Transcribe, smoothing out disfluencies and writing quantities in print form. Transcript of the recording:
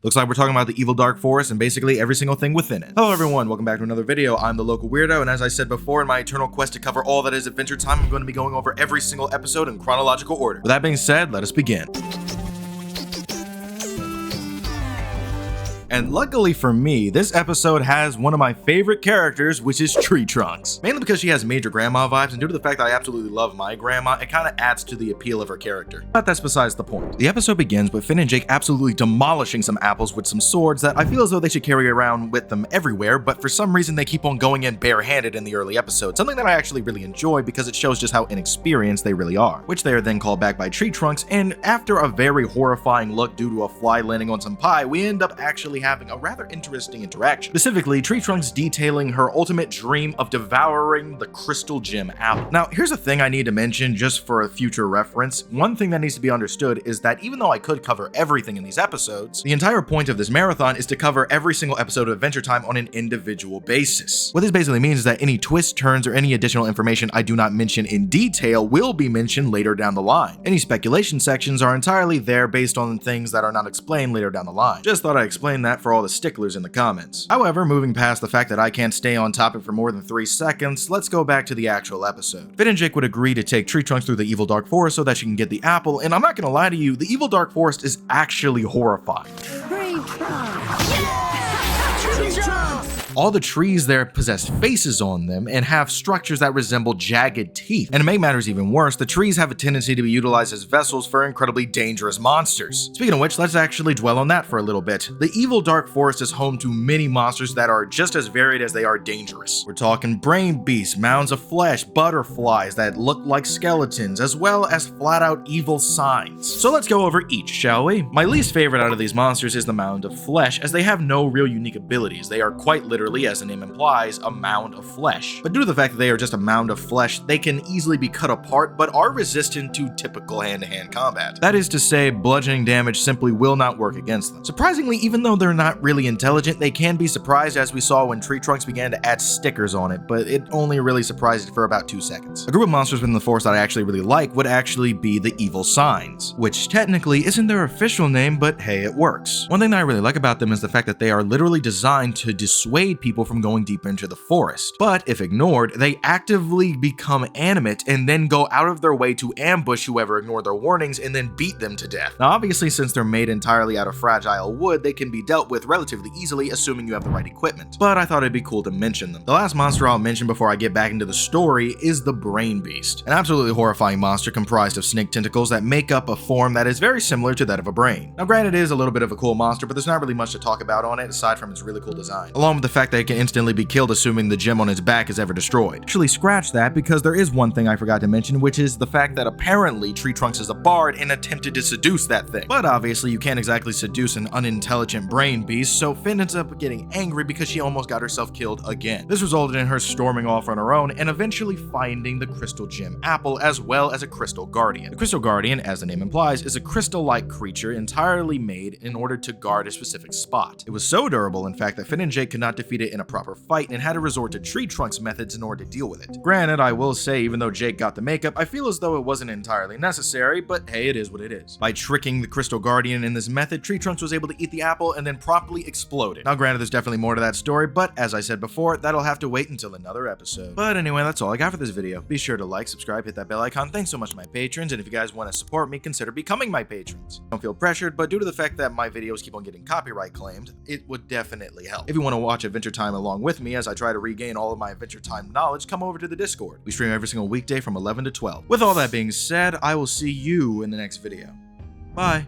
Looks like we're talking about the evil dark forest and basically every single thing within it. Hello everyone, welcome back to another video. I'm the local weirdo, and as I said before, in my eternal quest to cover all that is Adventure Time, I'm going to be going over every single episode in chronological order. With that being said, let us begin. And luckily for me, this episode has one of my favorite characters, which is Tree Trunks. Mainly because she has major grandma vibes, and due to the fact that I absolutely love my grandma, it kind of adds to the appeal of her character. But that's besides the point. The episode begins with Finn and Jake absolutely demolishing some apples with some swords that I feel as though they should carry around with them everywhere, but for some reason they keep on going in barehanded in the early episodes, something that I actually really enjoy because it shows just how inexperienced they really are, which they are then called back by Tree Trunks, and after a very horrifying look due to a fly landing on some pie, we end up actually having a rather interesting interaction. Specifically, Tree Trunks detailing her ultimate dream of devouring the crystal gem apple. Now, here's a thing I need to mention just for a future reference. One thing that needs to be understood is that even though I could cover everything in these episodes, the entire point of this marathon is to cover every single episode of Adventure Time on an individual basis. What this basically means is that any twists, turns, or any additional information I do not mention in detail will be mentioned later down the line. Any speculation sections are entirely there based on things that are not explained later down the line. Just thought I'd explain that for all the sticklers in the comments. However, moving past the fact that I can't stay on topic for more than 3 seconds, let's go back to the actual episode. Finn and Jake would agree to take Tree Trunks through the evil dark forest so that she can get the apple, and I'm not gonna lie to you, the evil dark forest is actually horrifying. Tree Trunks! Yeah! Tree Trunks! All the trees there possess faces on them and have structures that resemble jagged teeth. And to make matters even worse, the trees have a tendency to be utilized as vessels for incredibly dangerous monsters. Speaking of which, let's actually dwell on that for a little bit. The evil dark forest is home to many monsters that are just as varied as they are dangerous. We're talking brain beasts, mounds of flesh, butterflies that look like skeletons, as well as flat out evil signs. So let's go over each, shall we? My least favorite out of these monsters is the mound of flesh, as they have no real unique abilities. They are quite literally, as the name implies, a mound of flesh. But due to the fact that they are just a mound of flesh, they can easily be cut apart, but are resistant to typical hand-to-hand combat. That is to say, bludgeoning damage simply will not work against them. Surprisingly, even though they're not really intelligent, they can be surprised, as we saw when Tree Trunks began to add stickers on it, but it only really surprised it for about 2 seconds. A group of monsters within the forest that I actually really like would actually be the Evil Signs, which technically isn't their official name, but hey, it works. One thing that I really like about them is the fact that they are literally designed to dissuade people from going deep into the forest. But if ignored, they actively become animate and then go out of their way to ambush whoever ignored their warnings and then beat them to death. Now obviously, since they're made entirely out of fragile wood, they can be dealt with relatively easily, assuming you have the right equipment. But I thought it'd be cool to mention them. The last monster I'll mention before I get back into the story is the Brain Beast, an absolutely horrifying monster comprised of snake tentacles that make up a form that is very similar to that of a brain. Now granted, it is a little bit of a cool monster, but there's not really much to talk about on it aside from its really cool design, along with the fact that it can instantly be killed assuming the gem on its back is ever destroyed. Actually, scratch that, because there is one thing I forgot to mention, which is the fact that apparently Tree Trunks is a bard and attempted to seduce that thing. But obviously you can't exactly seduce an unintelligent brain beast, so Finn ends up getting angry because she almost got herself killed again. This resulted in her storming off on her own and eventually finding the crystal gem apple, as well as a crystal guardian. The crystal guardian, as the name implies, is a crystal-like creature entirely made in order to guard a specific spot. It was so durable, in fact, that Finn and Jake could not defeat it in a proper fight and had to resort to Tree Trunks methods in order to deal with it. Granted, I will say, even though Jake got the makeup, I feel as though it wasn't entirely necessary, but hey, it is what it is. By tricking the Crystal Guardian in this method, Tree Trunks was able to eat the apple and then promptly explode it. Now granted, there's definitely more to that story, but as I said before, that'll have to wait until another episode. But anyway, that's all I got for this video. Be sure to like, subscribe, hit that bell icon. Thanks so much to my patrons, and if you guys want to support me, consider becoming my patrons. Don't feel pressured, but due to the fact that my videos keep on getting copyright claimed, it would definitely help. If you want to watch Adventure Time along with me as I try to regain all of my Adventure Time knowledge, come over to the Discord. We stream every single weekday from 11 to 12. With all that being said, I will see you in the next video. Bye.